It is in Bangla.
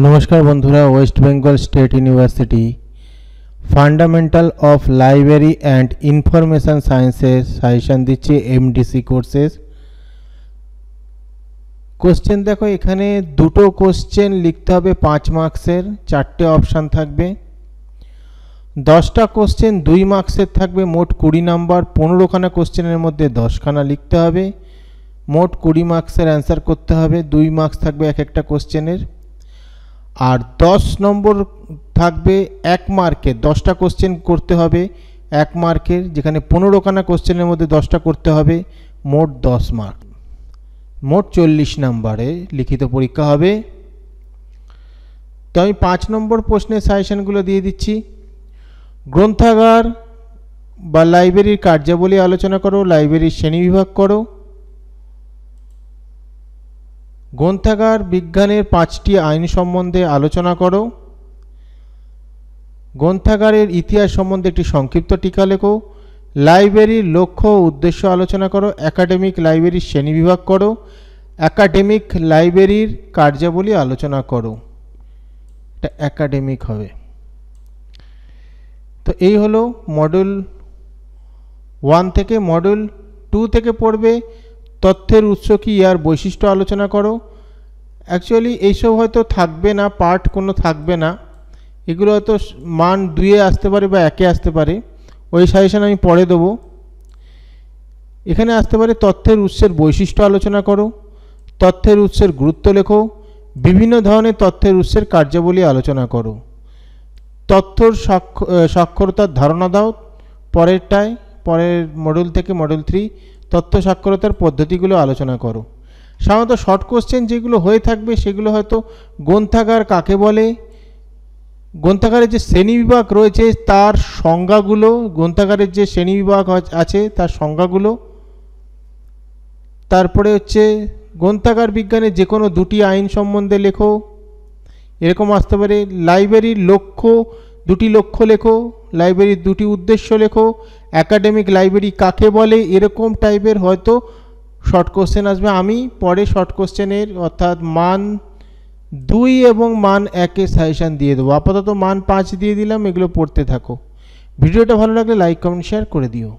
নমস্কার বন্ধুরা, West Bengal state university fundamental of library and information সায়েন্সের সাজেশন দিচ্ছে এমডিসি কোর্সেস। কোশ্চেন দেখো, এখানে দুটো কোশ্চেন লিখতে হবে 5 মার্কসের, 4টে অপশান থাকবে। 10টা কোশ্চেন 2 মার্কসের থাকবে, মোট 20 নাম্বার। 15খানা কোশ্চেনের মধ্যে 10খানা লিখতে হবে, মোট 20 মার্কসের অ্যান্সার করতে হবে। 2 মার্কস থাকবে এক একটা কোশ্চেনের। আর 10 নম্বর থাকবে 1 মার্কের। 10টা কোশ্চেন করতে হবে 1 মার্কের, যেখানে 15খানা কোশ্চেনের মধ্যে 10টা করতে হবে, মোট 10 মার্ক। মোট 40 নম্বরে লিখিত পরীক্ষা হবে। তো আমি 5 নম্বর প্রশ্নের সাজেশনগুলো দিয়ে দিচ্ছি। গ্রন্থাগার বা লাইব্রেরির কার্যাবলী আলোচনা করো, লাইব্রেরির শ্রেণীবিভাগ করো। গ্রন্থাগার বিজ্ঞানের 5টি আইন সম্বন্ধে আলোচনা করো। গ্রন্থাগারের ইতিহাস সম্বন্ধে একটি সংক্ষিপ্ত টিকা লেখো। লাইব্রেরির লক্ষ্য ও উদ্দেশ্য আলোচনা করো। একাডেমিক লাইব্রেরির শ্রেণীবিভাগ করো। একাডেমিক লাইব্রেরির কার্যাবলী আলোচনা করো। এটা একাডেমিক হবে। তো এই হলো মডিউল 1 থেকে। মডিউল 2 থেকে পড়বে তথ্যের উৎস কি, ইয়ার বৈশিষ্ট্য আলোচনা করো। অ্যাকচুয়ালি এইসব হয়তো থাকবে না, পার্ট কোনো থাকবে না, এগুলো হয়তো মান 2-এ আসতে পারে বা 1-এ আসতে পারে। ওই সাজেশন আমি পরে দেবো। এখানে আসতে পারে তথ্যের উৎসের বৈশিষ্ট্য আলোচনা করো, তথ্যের উৎসের গুরুত্ব লেখো, বিভিন্ন ধরনের তথ্যের উৎসের কার্যাবলী আলোচনা করো, তথ্যর সাক্ষরতার ধারণা দাও। পরেরটায়, পরের মডিউল থেকে মডিউল 3 তথ্য সাক্ষরতার পদ্ধতিগুলো আলোচনা করো। সাধারণত শর্ট কোশ্চেন যেগুলো হয়ে থাকবে সেগুলো হয়তো গ্রন্থাগার কাকে বলে, গ্রন্থাগারের যে শ্রেণীবিভাগ রয়েছে তার সংজ্ঞাগুলো, গ্রন্থাগারের যে শ্রেণীবিভাগ আছে তার সংজ্ঞাগুলো। তারপরে হচ্ছে গ্রন্থাগার বিজ্ঞানের যে কোনো 2টি আইন সম্বন্ধে লেখো, এরকম আসতে পারে। লাইব্রেরির লক্ষ্য, 2টি লক্ষ্য লেখো। লাইব্রেরির 2টি উদ্দেশ্য লেখো। একাডেমিক লাইব্রেরি কাকে বলে, এরকম টাইপের হয়তো শর্ট কোশ্চেন আসবে। আমি পরে শর্ট কোশ্চেনের অর্থাৎ মান 2 এবং মান 1-এর সাজেশন দিয়ে দেবো। আপাতত মান 5 দিয়ে দিলাম, এগুলো পড়তে থাকো। ভিডিওটা ভালো লাগলে লাইক কমেন্ট শেয়ার করে দিও।